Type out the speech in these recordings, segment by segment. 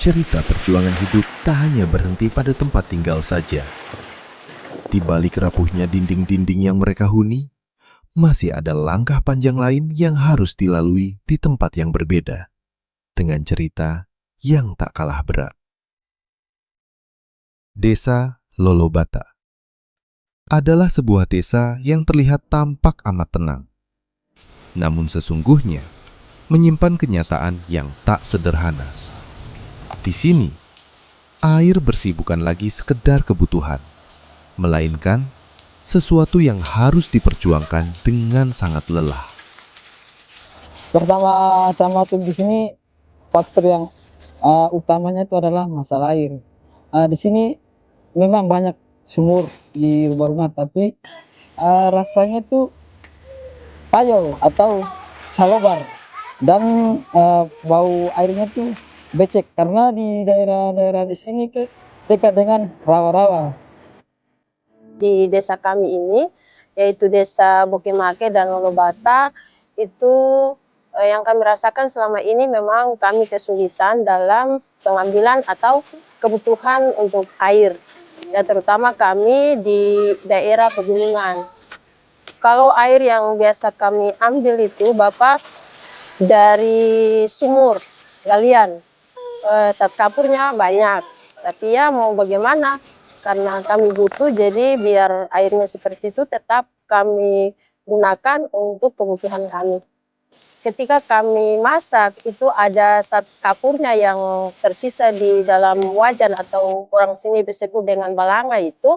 cerita perjuangan hidup tak hanya berhenti pada tempat tinggal saja. Di balik rapuhnya dinding-dinding yang mereka huni, masih ada langkah panjang lain yang harus dilalui di tempat yang berbeda, dengan cerita yang tak kalah berat. Desa Lolobata adalah sebuah desa yang terlihat tampak amat tenang. Namun sesungguhnya, menyimpan kenyataan yang tak sederhana. Di sini, air bersih bukan lagi sekedar kebutuhan, melainkan sesuatu yang harus diperjuangkan dengan sangat lelah. Pertama sama waktu di sini faktor yang utamanya itu adalah masalah air. Di sini memang banyak sumur di rumah-rumah, tapi rasanya itu payo atau salobar dan bau airnya tuh becek karena di daerah-daerah di sini ke dekat dengan rawa-rawa. Di desa kami ini, yaitu desa Bukimake dan Lolobata, itu yang kami rasakan selama ini memang kami kesulitan dalam pengambilan atau kebutuhan untuk air. Ya, terutama kami di daerah pegunungan. Kalau air yang biasa kami ambil itu, Bapak, dari sumur, galian. Saat kapurnya banyak, tapi ya mau bagaimana, karena kami butuh, jadi biar airnya seperti itu tetap kami gunakan untuk kebutuhan kami. Ketika kami masak, itu ada saat kapurnya yang tersisa di dalam wajan atau orang sini disebut dengan balanga itu,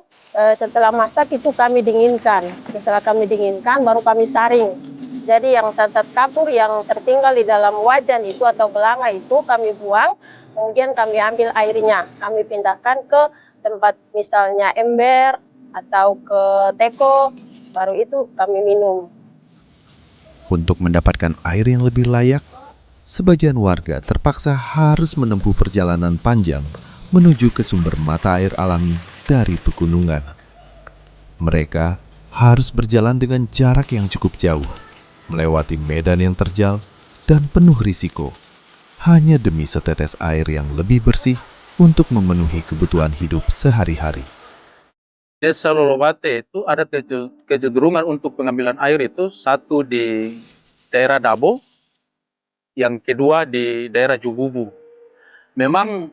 setelah masak itu kami dinginkan. Setelah kami dinginkan, baru kami saring. Jadi yang zat-zat kapur yang tertinggal di dalam wajan itu atau balanga itu kami buang, kemudian kami ambil airnya, kami pindahkan ke tempat misalnya ember atau ke teko, baru itu kami minum. Untuk mendapatkan air yang lebih layak, sebagian warga terpaksa harus menempuh perjalanan panjang menuju ke sumber mata air alami dari pegunungan. Mereka harus berjalan dengan jarak yang cukup jauh, melewati medan yang terjal dan penuh risiko, hanya demi setetes air yang lebih bersih untuk memenuhi kebutuhan hidup sehari-hari. Desa Lolobata itu ada kecenderungan untuk pengambilan air itu, satu di daerah Dabo, yang kedua di daerah Jububu. Memang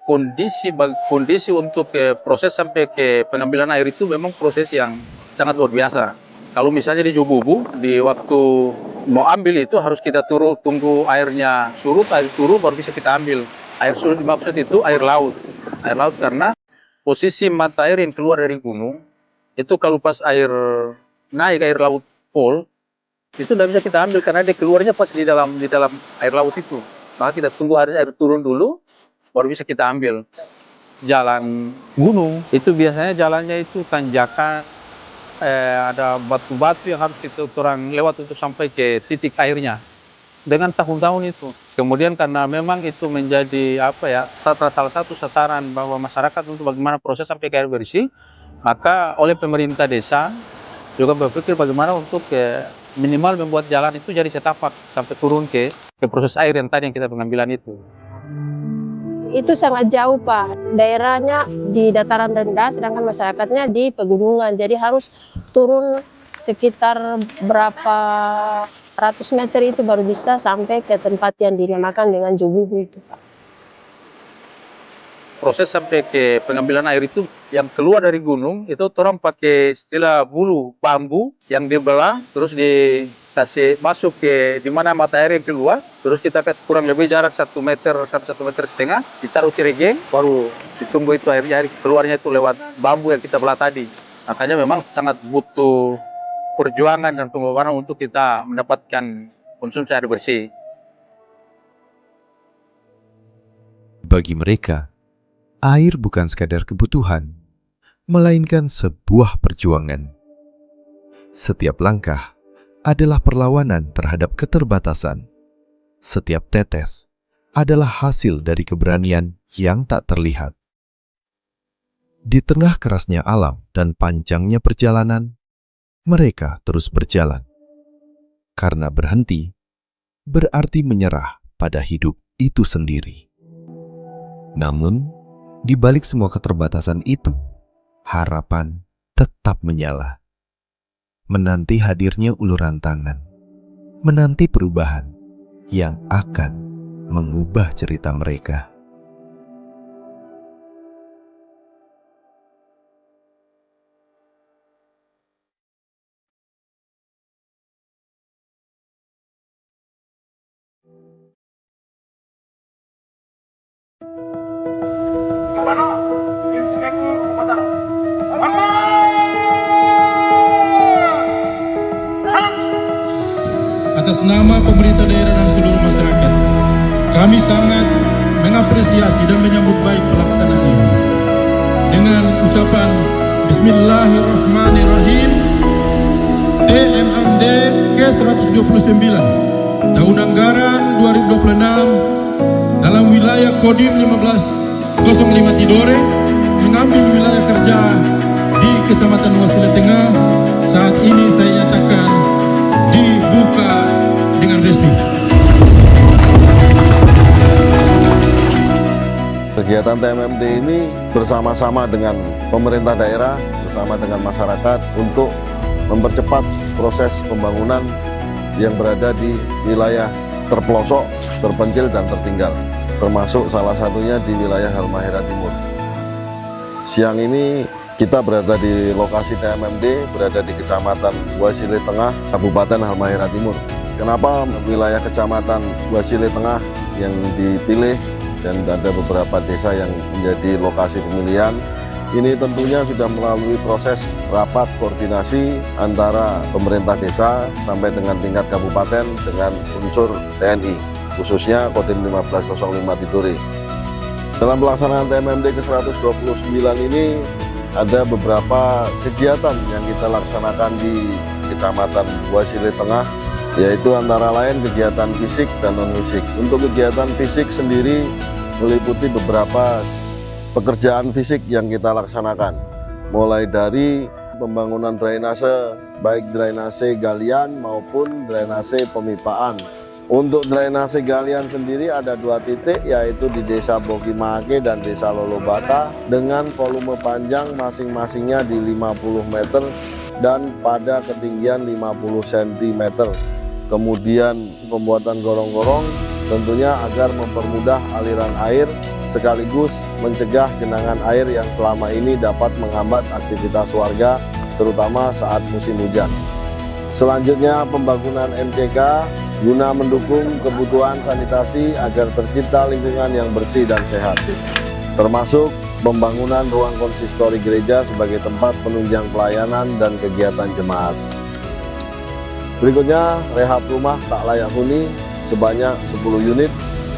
kondisi untuk proses sampai ke pengambilan air itu memang proses yang sangat luar biasa. Kalau misalnya di Jububu, di waktu mau ambil itu harus kita tunggu airnya surut, air turun baru bisa kita ambil. Air surut dimaksud itu air laut. Air laut karena posisi mata air yang keluar dari gunung, itu kalau pas air naik, air laut full, itu tidak bisa kita ambil karena dia keluarnya pas di dalam air laut itu. Maka kita tunggu air turun dulu, baru bisa kita ambil. Jalan gunung itu biasanya jalannya itu tanjakan, ada batu-batu yang harus kita orang lewat untuk sampai ke titik airnya. Dengan tahun-tahun itu. Kemudian karena memang itu menjadi salah satu sasaran bahwa masyarakat untuk bagaimana proses sampai ke air bersih, maka oleh pemerintah desa juga berpikir bagaimana untuk minimal membuat jalan itu jadi setapak sampai turun ke proses air yang tadi yang kita pengambilan itu. Itu sangat jauh, Pak. Daerahnya di dataran rendah, sedangkan masyarakatnya di pegunungan. Jadi harus turun sekitar berapa ratus meter itu baru bisa sampai ke tempat yang dinamakan dengan Jububu itu, Pak. Proses sampai ke pengambilan air itu yang keluar dari gunung itu orang pakai istilah bulu bambu yang dibelah terus dikasih masuk ke di mana mata air yang keluar, terus kita kasih kurang lebih jarak 1 meter sampai 1,5 meter, ditaruh cirigeng, baru ditunggu itu air keluarnya itu lewat bambu yang kita belah tadi. Makanya memang sangat butuh perjuangan dan pengorbanan untuk kita mendapatkan konsumsi air bersih. Bagi mereka, air bukan sekadar kebutuhan, melainkan sebuah perjuangan. Setiap langkah adalah perlawanan terhadap keterbatasan. Setiap tetes adalah hasil dari keberanian yang tak terlihat. Di tengah kerasnya alam dan panjangnya perjalanan, mereka terus berjalan. Karena berhenti berarti menyerah pada hidup itu sendiri. Namun, di balik semua keterbatasan itu, harapan tetap menyala. Menanti hadirnya uluran tangan, menanti perubahan yang akan mengubah cerita mereka. Atas nama pemerintah daerah dan seluruh masyarakat, kami sangat mengapresiasi dan menyambut baik pelaksanaan ini. Dengan ucapan Bismillahirrahmanirrahim, TMMD ke-129 tahun anggaran 2026 dalam wilayah Kodim 1505 Tidore mengambil wilayah kerja di Kecamatan Wasila Tengah. Saat ini saya nyatakan dibuka dengan resmi. Kegiatan TMMD ini bersama-sama dengan pemerintah daerah, bersama dengan masyarakat untuk mempercepat proses pembangunan yang berada di wilayah terpelosok, terpencil, dan tertinggal, termasuk salah satunya di wilayah Halmahera Timur. Siang ini kita berada di lokasi TMMD, berada di Kecamatan Wasile Tengah, Kabupaten Halmahera Timur. Kenapa wilayah Kecamatan Wasile Tengah yang dipilih dan ada beberapa desa yang menjadi lokasi pemilihan? Ini tentunya sudah melalui proses rapat koordinasi antara pemerintah desa sampai dengan tingkat kabupaten dengan unsur TNI, khususnya Kodim 1505 Tidore. Dalam pelaksanaan TMMD ke-129 ini ada beberapa kegiatan yang kita laksanakan di Kecamatan Wasile Tengah, yaitu antara lain kegiatan fisik dan non-fisik. Untuk kegiatan fisik sendiri meliputi beberapa pekerjaan fisik yang kita laksanakan, mulai dari pembangunan drainase, baik drainase galian maupun drainase pemipaan. Untuk drainase galian sendiri ada 2 titik, yaitu di Desa Bokimake dan Desa Lolobata dengan volume panjang masing-masingnya di 50 meter dan pada ketinggian 50 cm. Kemudian pembuatan gorong-gorong tentunya agar mempermudah aliran air sekaligus mencegah genangan air yang selama ini dapat menghambat aktivitas warga terutama saat musim hujan. Selanjutnya pembangunan MCK guna mendukung kebutuhan sanitasi agar tercipta lingkungan yang bersih dan sehat, termasuk pembangunan ruang konsistori gereja sebagai tempat penunjang pelayanan dan kegiatan jemaat. Berikutnya rehab rumah tak layak huni sebanyak 10 unit,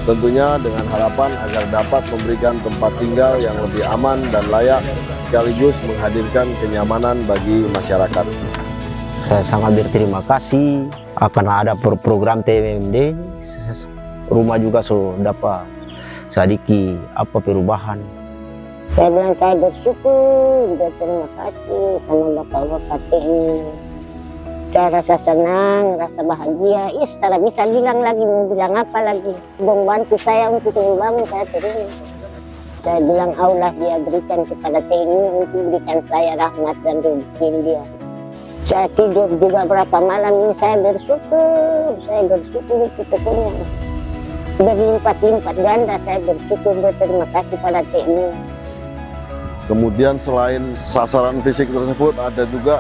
tentunya dengan harapan agar dapat memberikan tempat tinggal yang lebih aman dan layak sekaligus menghadirkan kenyamanan bagi masyarakat. Saya sangat berterima kasih karena ada program TMMD. Rumah juga dapat sedikit perubahan. Saya bilang saya bersyukur, berterima kasih sama Bapak-Bapak TNI. Saya rasa senang, rasa bahagia. Setelah bisa bilang lagi, mau bilang apa lagi. Membantu saya untuk membangun, saya terima. Saya bilang Allah dia berikan kepada TNI untuk berikan saya rahmat dan rezeki dia. Saya tidur juga berapa malam ini, saya bersyukur itu pokoknya. Berlimpah-limpah ganda, saya bersyukur, berterima kasih pada TNI. Kemudian selain sasaran fisik tersebut, ada juga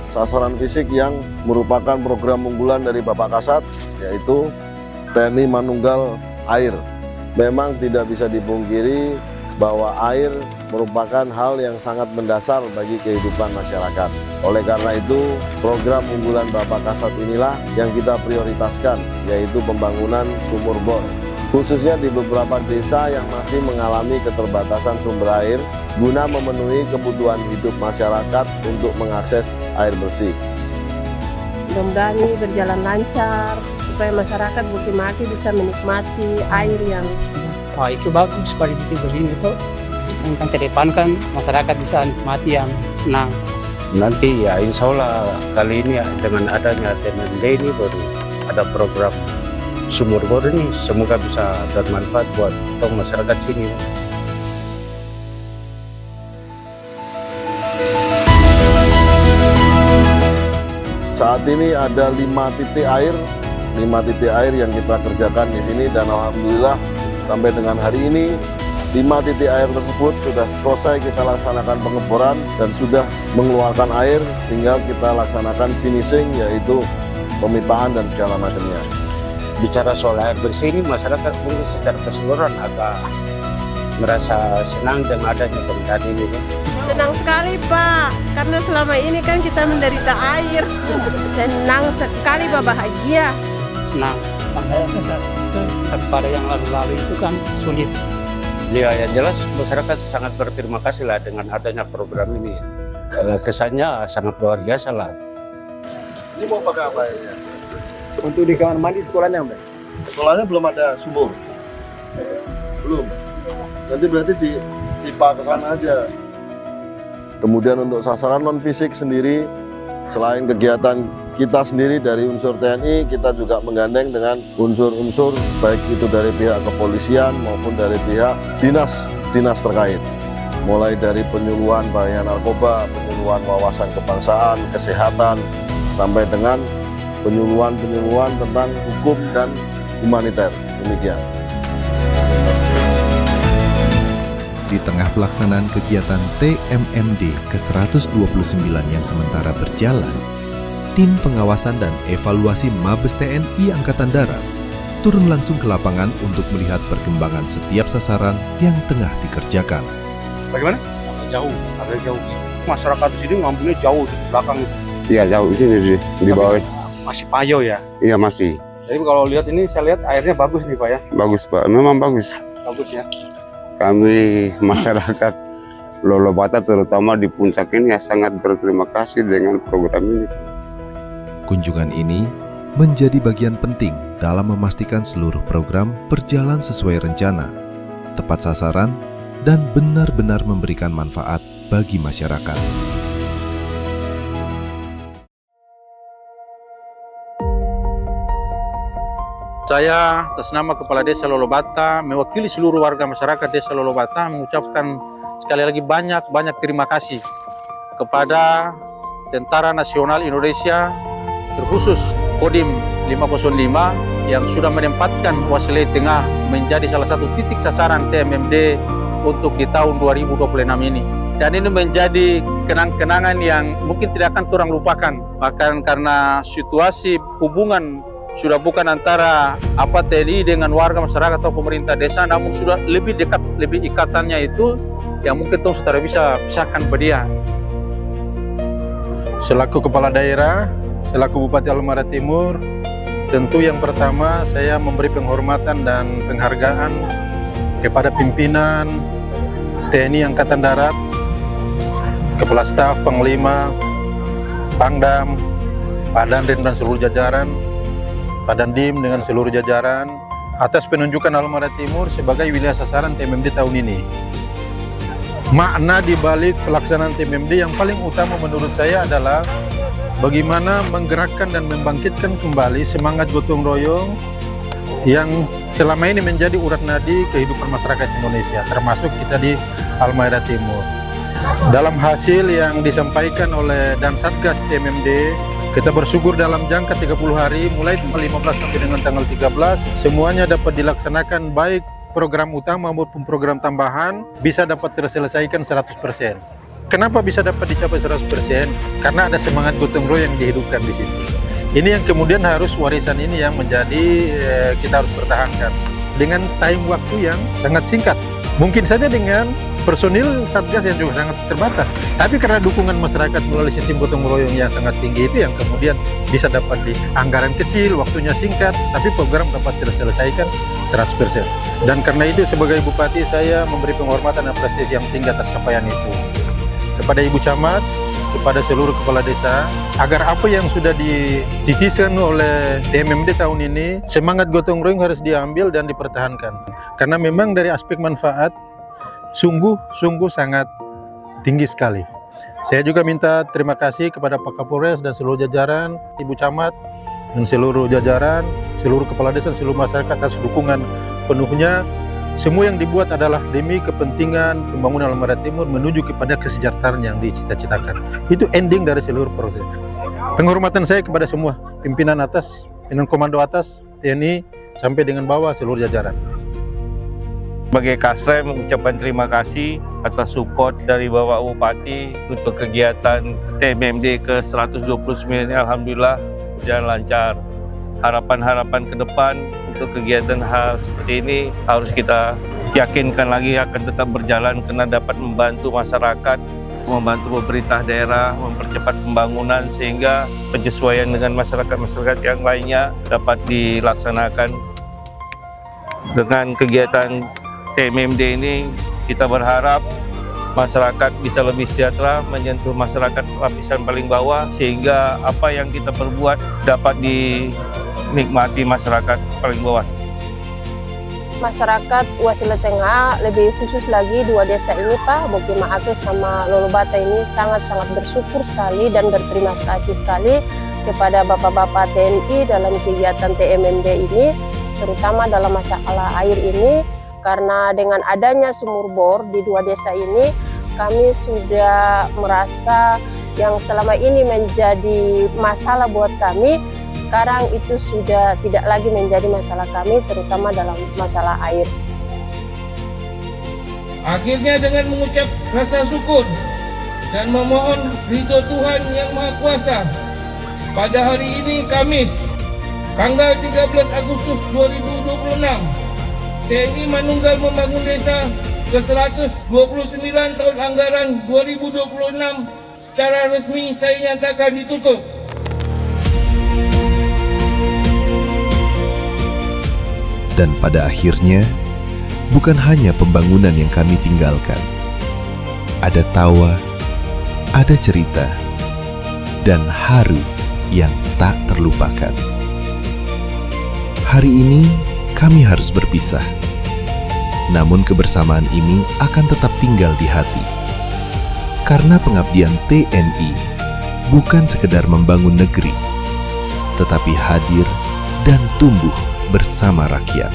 sasaran fisik yang merupakan program unggulan dari Bapak Kasat, yaitu TNI Manunggal Air. Memang tidak bisa dipungkiri bahwa air merupakan hal yang sangat mendasar bagi kehidupan masyarakat. Oleh karena itu, program unggulan Bapak Kasat inilah yang kita prioritaskan, yaitu pembangunan sumur bor. Khususnya di beberapa desa yang masih mengalami keterbatasan sumber air, guna memenuhi kebutuhan hidup masyarakat untuk mengakses air bersih. Mudah-mudahan ini berjalan lancar, supaya masyarakat Bukimaki bisa menikmati air yang wah itu bagus sekali itu begini itu kan kedepankan masyarakat bisa nikmati yang senang. Nanti ya insya Allah kali ini ya, dengan adanya TMMD ini baru ada program sumur bor ini, semoga bisa bermanfaat buat masyarakat sini. ini ada 5 titik air, 5 titik air yang kita kerjakan di sini, dan alhamdulillah sampai dengan hari ini 5 titik air tersebut sudah selesai kita laksanakan pengeboran dan sudah mengeluarkan air, tinggal kita laksanakan finishing, yaitu pemipaan dan segala macamnya. Bicara soal air bersih ini, masyarakat mungkin secara keseluruhan agak merasa senang dengan adanya pemerintahan ini. Senang sekali Pak, karena selama ini kan kita menderita air. Senang sekali Pak, bahagia. Senang. Pada yang lalu-lalu itu kan sulit. Ya, yang jelas masyarakat sangat berterima kasih lah dengan adanya program ini. Kesannya sangat luar biasa lah. Ini mau pakai apa airnya? Untuk di kamar mandi sekolahnya, Mbak? Sekolahnya belum ada sumur? Belum? Nanti berarti dipipa ke sana aja. Kemudian untuk sasaran non-fisik sendiri, selain kegiatan kita sendiri dari unsur TNI, kita juga menggandeng dengan unsur-unsur baik itu dari pihak kepolisian maupun dari pihak dinas terkait. Mulai dari penyuluhan bahaya narkoba, penyuluhan wawasan kebangsaan, kesehatan, sampai dengan penyuluhan tentang hukum dan humaniter. Demikian. Di tengah pelaksanaan kegiatan TMMD ke-129 yang sementara berjalan, tim pengawasan dan evaluasi Mabes TNI Angkatan Darat turun langsung ke lapangan untuk melihat perkembangan setiap sasaran yang tengah dikerjakan. Bagaimana? Agak jauh. Masyarakat di sini ngambilnya jauh di belakang. Iya, jauh di sini di bawah. Masih payo ya? Iya, masih. Jadi kalau lihat ini, saya lihat airnya bagus nih Pak ya? Bagus Pak, memang bagus. Bagus ya? Kami masyarakat Lolobata terutama di puncak ini ya sangat berterima kasih dengan program ini. Kunjungan ini menjadi bagian penting dalam memastikan seluruh program berjalan sesuai rencana, tepat sasaran, dan benar-benar memberikan manfaat bagi masyarakat. Saya atas nama Kepala Desa Lolobata mewakili seluruh warga masyarakat Desa Lolobata mengucapkan sekali lagi banyak terima kasih kepada Tentara Nasional Indonesia, terkhusus Kodim 505 yang sudah menempatkan Waslei Tengah menjadi salah satu titik sasaran TMMD untuk di tahun 2026 ini. Dan ini menjadi kenang-kenangan yang mungkin tidak akan orang lupakan, bahkan karena situasi hubungan sudah bukan antara TNI dengan warga masyarakat atau pemerintah desa, namun sudah lebih dekat, lebih ikatannya itu yang mungkin tuh saudara bisa pisahkan pada dia. Selaku kepala daerah, selaku Bupati Halmahera Timur, tentu yang pertama saya memberi penghormatan dan penghargaan kepada pimpinan TNI Angkatan Darat, Kepala Staf, Panglima, Pangdam, Pak Dandim dan seluruh jajaran, Pak Dandim dengan seluruh jajaran atas penunjukan Halmahera Timur sebagai wilayah sasaran TMMD tahun ini. Makna di balik pelaksanaan TMMD yang paling utama menurut saya adalah bagaimana menggerakkan dan membangkitkan kembali semangat gotong royong yang selama ini menjadi urat nadi kehidupan masyarakat Indonesia, termasuk kita di Halmahera Timur. Dalam hasil yang disampaikan oleh Dansatgas TMMD, kita bersyukur dalam jangka 30 hari mulai tanggal 15 sampai dengan tanggal 13 semuanya dapat dilaksanakan, baik program utama maupun program tambahan bisa dapat terselesaikan 100%. Kenapa bisa dapat dicapai 100%? Karena ada semangat gotong royong yang dihidupkan di situ. Ini yang kemudian harus warisan ini yang menjadi kita harus pertahankan dengan time waktu yang sangat singkat. Mungkin saja dengan personil Satgas yang juga sangat terbatas, tapi karena dukungan masyarakat melalui sistem gotong royong yang sangat tinggi itu yang kemudian bisa dapat di anggaran kecil, waktunya singkat, tapi program dapat terselesaikan 100%. Dan karena itu sebagai Bupati saya memberi penghormatan dan apresiasi yang tinggi atas capaian itu. Kepada Ibu Camat, kepada seluruh kepala desa, agar apa yang sudah ditiskan oleh TMMD tahun ini, semangat gotong royong harus diambil dan dipertahankan. Karena memang dari aspek manfaat sungguh sangat tinggi sekali. Saya juga minta terima kasih kepada Pak Kapolres dan seluruh jajaran, Ibu Camat dan seluruh jajaran, seluruh kepala desa, seluruh masyarakat atas dukungan penuhnya. Semua yang dibuat adalah demi kepentingan pembangunan Halmahera Timur menuju kepada kesejahteraan yang dicita-citakan. Itu ending dari seluruh proses. Penghormatan saya kepada semua pimpinan atas, pimpinan komando atas, TNI sampai dengan bawah seluruh jajaran. Sebagai Kasrem mengucapkan terima kasih atas support dari Bapak Bupati untuk kegiatan TMMD ke-129 ini, alhamdulillah berjalan lancar. Harapan-harapan ke depan untuk kegiatan hal seperti ini harus kita yakinkan lagi akan tetap berjalan karena dapat membantu masyarakat, membantu pemerintah daerah mempercepat pembangunan sehingga penyesuaian dengan masyarakat-masyarakat yang lainnya dapat dilaksanakan. Dengan kegiatan TMMD ini kita berharap masyarakat bisa lebih sejahtera, menyentuh masyarakat lapisan paling bawah sehingga apa yang kita perbuat dapat dinikmati masyarakat paling bawah. Masyarakat Wasila Tengah, lebih khusus lagi dua desa ini Pak, Bokimaake sama Lolobata ini sangat-sangat bersyukur sekali dan berterima kasih sekali kepada Bapak-Bapak TNI dalam kegiatan TMMD ini, terutama dalam masalah air ini, karena dengan adanya sumur bor di dua desa ini, kami sudah merasa yang selama ini menjadi masalah buat kami, sekarang itu sudah tidak lagi menjadi masalah kami, terutama dalam masalah air. Akhirnya dengan mengucap rasa syukur dan memohon ridho Tuhan Yang Maha Kuasa, pada hari ini Kamis, tanggal 13 Agustus 2026, TNI Manunggal Membangun Desa ke-129 tahun anggaran 2026 secara resmi saya nyatakan ditutup. Dan pada akhirnya, bukan hanya pembangunan yang kami tinggalkan. Ada tawa, ada cerita, dan haru yang tak terlupakan. Hari ini kami harus berpisah. Namun kebersamaan ini akan tetap tinggal di hati. Karena pengabdian TNI bukan sekedar membangun negeri, tetapi hadir dan tumbuh bersama rakyat.